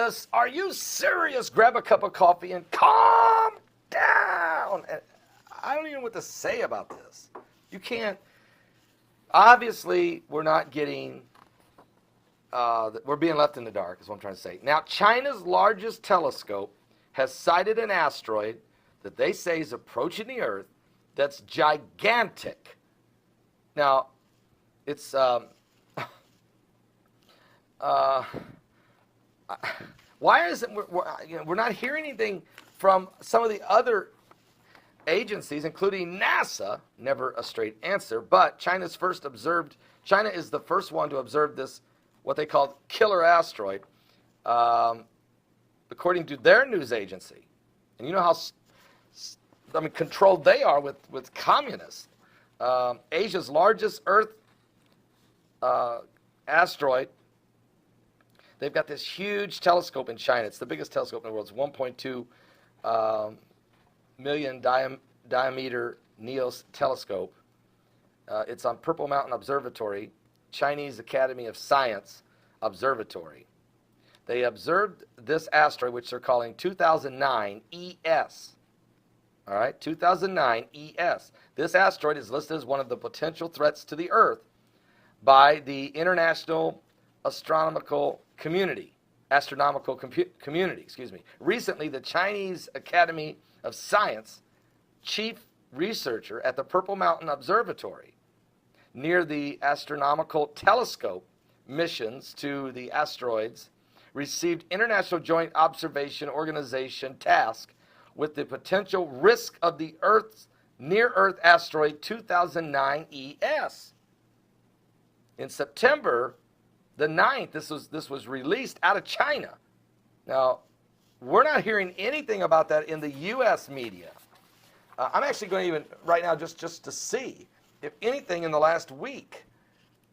serious? Are you serious? Grab a cup of coffee and calm down. And I don't even know what to say about this. You can't. Obviously, we're not getting. We're being left in the dark, is what I'm trying to say. Now, China's largest telescope has sighted an asteroid that they say is approaching the Earth that's gigantic. Now, it's why isn't we're not hearing anything from some of the other agencies, including NASA? Never a straight answer, but China is the first one to observe this, what they call killer asteroid, according to their news agency. And you know how controlled they are with communists. Asia's largest Earth asteroid. They've got this huge telescope in China. It's the biggest telescope in the world. It's 1.2 million diameter NEOS telescope. It's on Purple Mountain Observatory, Chinese Academy of Science Observatory. They observed this asteroid, which they're calling 2009 ES. All right, 2009 ES. This asteroid is listed as one of the potential threats to the Earth by the International Astronomical Community. Recently, the Chinese Academy of Science chief researcher at the Purple Mountain Observatory near the astronomical telescope missions to the asteroids received International Joint Observation Organization task with the potential risk of the near-Earth asteroid 2009 ES. In September the 9th, this was released out of China. Now, we're not hearing anything about that in the U.S. media. I'm actually going to even, right now, just to see if anything in the last week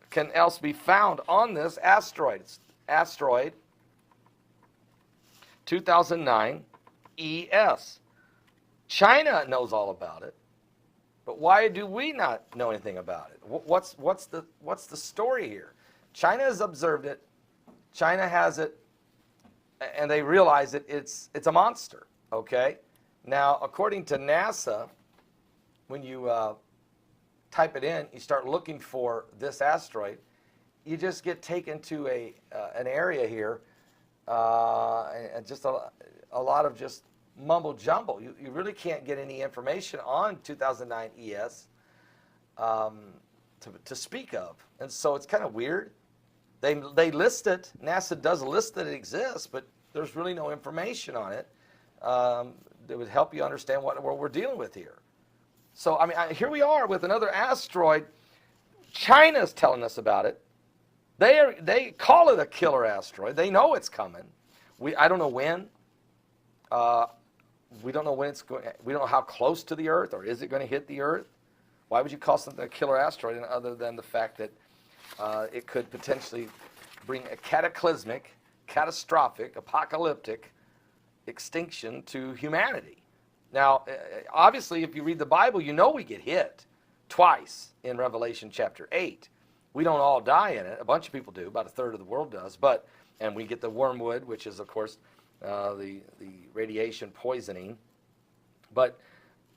can else be found on this asteroid. It's asteroid 2009 ES. China knows all about it, but why do we not know anything about it? What's the story here? China has observed it. China has it, and they realize it's a monster. Okay. Now, according to NASA, when you type it in, you start looking for this asteroid, you just get taken to an area here, and just a lot of just mumble jumble. You really can't get any information on 2009 ES to speak of, and so it's kind of weird. They list it. NASA does list that it exists, but there's really no information on it that would help you understand what we're dealing with here. So I mean, here we are with another asteroid. China's telling us about it. They call it a killer asteroid. They know it's coming. I don't know when. We don't know when it's going. We don't know how close to the Earth, or is it going to hit the Earth? Why would you call something a killer asteroid, other than the fact that it could potentially bring a cataclysmic, catastrophic, apocalyptic extinction to humanity? Now, obviously, if you read the Bible, you know we get hit twice in Revelation chapter 8. We don't all die in it. A bunch of people do. About a third of the world does. And we get the wormwood, which is, of course, the radiation poisoning. But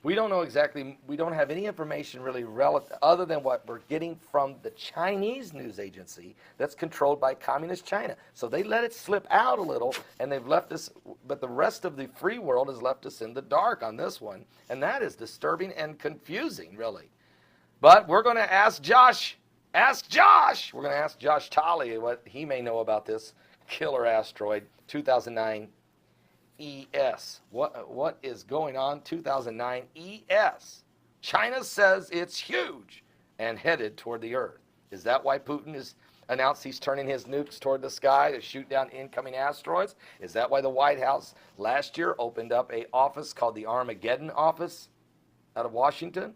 we don't know exactly. We don't have any information really relative, other than what we're getting from the Chinese news agency that's controlled by Communist China. So they let it slip out a little, and they've left us, but the rest of the free world has left us in the dark on this one. And that is disturbing and confusing, really. But we're going to ask Josh. Ask Josh. We're going to ask Josh Tolley what he may know about this killer asteroid 2009 ES. What is going on? 2009 ES. China says it's huge and headed toward the Earth. Is that why Putin has announced he's turning his nukes toward the sky to shoot down incoming asteroids? Is that why the White House last year opened up an office called the Armageddon Office out of Washington?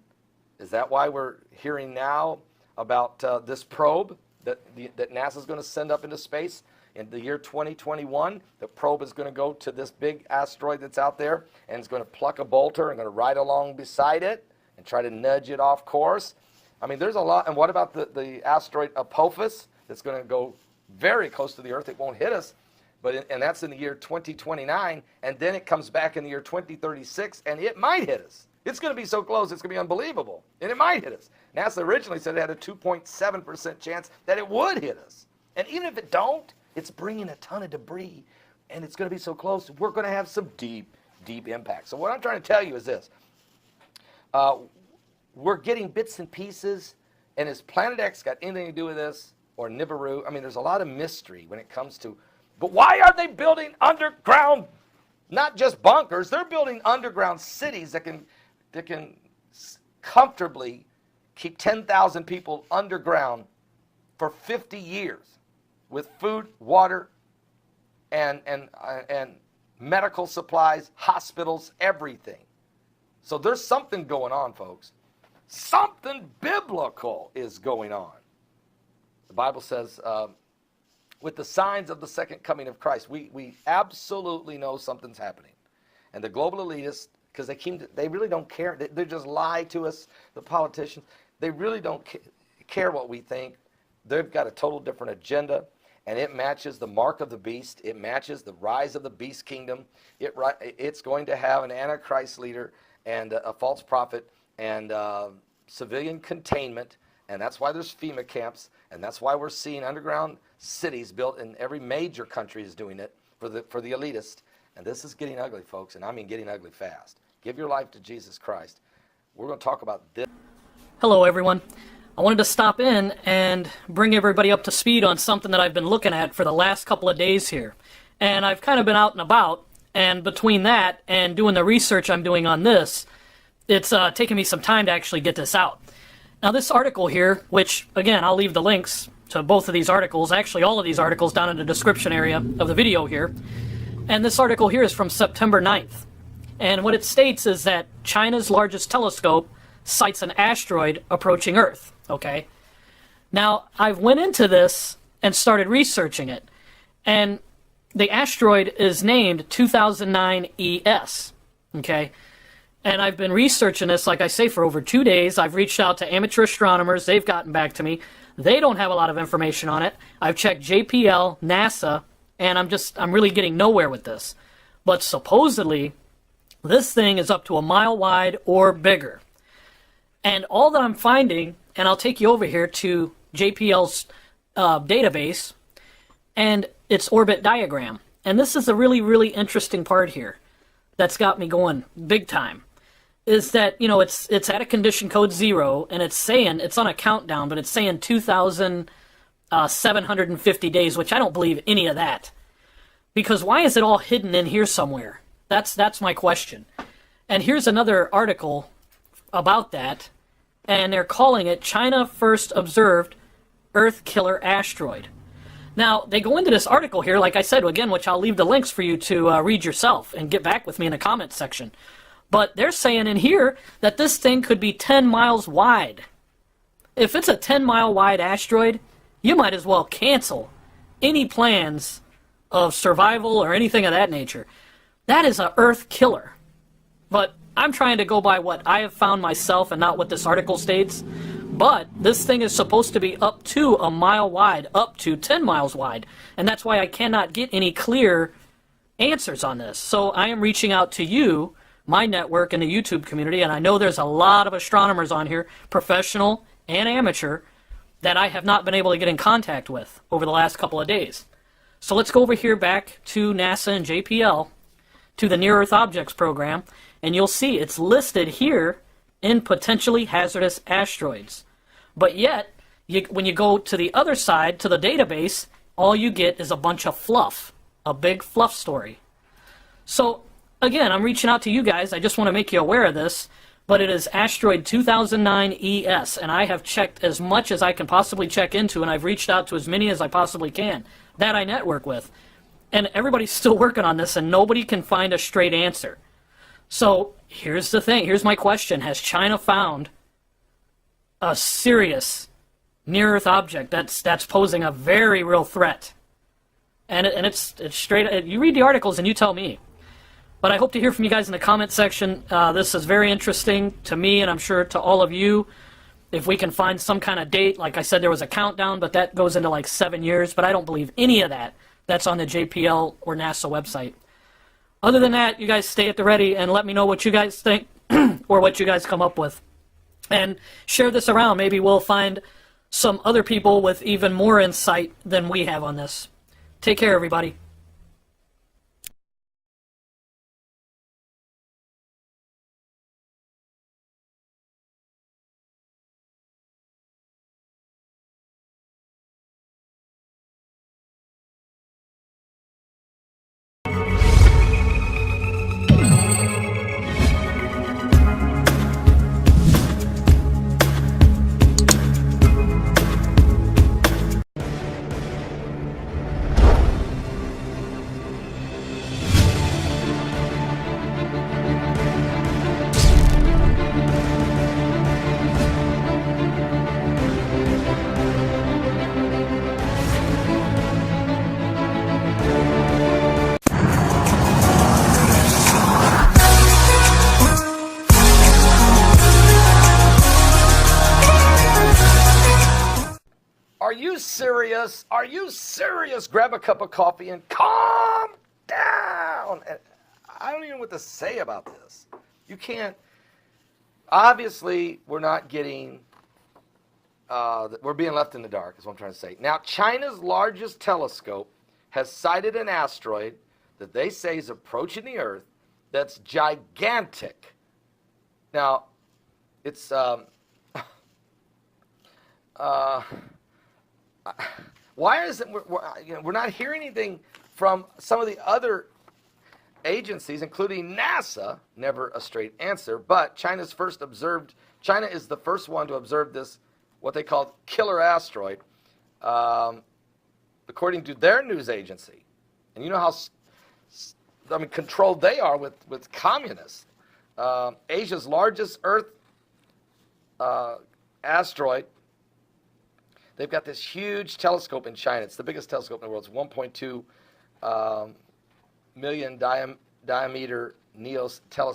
Is that why we're hearing now about this probe that NASA is going to send up into space in the year 2021? The probe is going to go to this big asteroid that's out there, and it's going to pluck a bolter and going to ride along beside it and try to nudge it off course. I mean, there's a lot. And what about the asteroid Apophis that's going to go very close to the Earth? It won't hit us, and that's in the year 2029, and then it comes back in the year 2036, and it might hit us. It's going to be so close, it's going to be unbelievable, and it might hit us. NASA originally said it had a 2.7% chance that it would hit us. And even if it don't, it's bringing a ton of debris, and it's going to be so close, we're going to have some deep, deep impact. So what I'm trying to tell you is this. We're getting bits and pieces, and has Planet X got anything to do with this, or Nibiru? I mean, there's a lot of mystery when it comes to, but why are they building underground, not just bunkers, they're building underground cities that can comfortably keep 10,000 people underground for 50 years with food, water, and medical supplies, hospitals, everything. So there's something going on, folks. Something biblical is going on. The Bible says, with the signs of the second coming of Christ, we absolutely know something's happening. And the global elitists, because they really don't care. They just lie to us, the politicians. They really don't care what we think. They've got a total different agenda, and it matches the mark of the beast. It matches the rise of the beast kingdom. It's going to have an antichrist leader and a false prophet and civilian containment, and that's why there's FEMA camps, and that's why we're seeing underground cities built in every major country is doing it for the elitists. And this is getting ugly, folks, and I mean getting ugly fast. Give your life to Jesus Christ. We're going to talk about this. Hello, everyone. I wanted to stop in and bring everybody up to speed on something that I've been looking at for the last couple of days here. And I've kind of been out and about, and between that and doing the research I'm doing on this, it's taken me some time to actually get this out. Now, this article here, which, again, I'll leave the links to both of these articles, actually all of these articles down in the description area of the video here. And this article here is from September 9th. And what it states is that China's largest telescope sights an asteroid approaching Earth, okay? Now, I've went into this and started researching it. And the asteroid is named 2009 ES, okay? And I've been researching this, like I say, for over 2 days. I've reached out to amateur astronomers. They've gotten back to me. They don't have a lot of information on it. I've checked JPL, NASA, and I'm really getting nowhere with this. But supposedly, this thing is up to a mile wide or bigger. And all that I'm finding, and I'll take you over here to JPL's database, and its orbit diagram. And this is a really, really interesting part here that's got me going big time. Is that, you know, it's at a condition code 0, and it's on a countdown, but it's saying 2,750 days, which I don't believe any of that. Because why is it all hidden in here somewhere? That's my question. And here's another article about that, and they're calling it China First Observed Earth Killer Asteroid. Now, they go into this article here, like I said, again, which I'll leave the links for you to read yourself and get back with me in the comments section. But they're saying in here that this thing could be 10 miles wide. If it's a 10-mile wide asteroid, you might as well cancel any plans of survival or anything of that nature. That is an Earth killer. But I'm trying to go by what I have found myself and not what this article states. But this thing is supposed to be up to a mile wide, up to 10 miles wide. And that's why I cannot get any clear answers on this. So I am reaching out to you, my network, and the YouTube community. And I know there's a lot of astronomers on here, professional and amateur, that I have not been able to get in contact with over the last couple of days. So let's go over here back to NASA and JPL, to the Near Earth Objects program, and you'll see it's listed here in potentially hazardous asteroids. But yet, when you go to the other side, to the database, all you get is a bunch of fluff, a big fluff story. So, again, I'm reaching out to you guys. I just want to make you aware of this, but it is Asteroid 2009 ES, and I have checked as much as I can possibly check into, and I've reached out to as many as I possibly can that I network with. And everybody's still working on this, and nobody can find a straight answer. So here's the thing. Here's my question. Has China found a serious near-Earth object that's posing a very real threat? And it's straight. You read the articles and you tell me. But I hope to hear from you guys in the comment section. This is very interesting to me, and I'm sure to all of you. If we can find some kind of date, like I said, there was a countdown, but that goes into like 7 years. But I don't believe any of that. that's on the JPL or NASA website. Other than that, you guys stay at the ready and let me know what you guys think or what you guys come up with. And share this around. Maybe we'll find some other people with even more insight than we have on this. Take care, everybody. Are you serious? Are you serious? Grab a cup of coffee and calm down. And I don't even know what to say about this. You can't. Obviously, we're not getting. We're being left in the dark, is what I'm trying to say. Now, China's largest telescope has sighted an asteroid that they say is approaching the Earth that's gigantic. Now, it's. Why is it we're not hearing anything from some of the other agencies, including NASA? Never a straight answer. But China is the first one to observe this, what they call killer asteroid, according to their news agency. And you know how controlled they are with communists. Asia's largest Earth asteroid. They've got this huge telescope in China. It's the biggest telescope in the world. It's 1.2 million diameter NEOS telescope.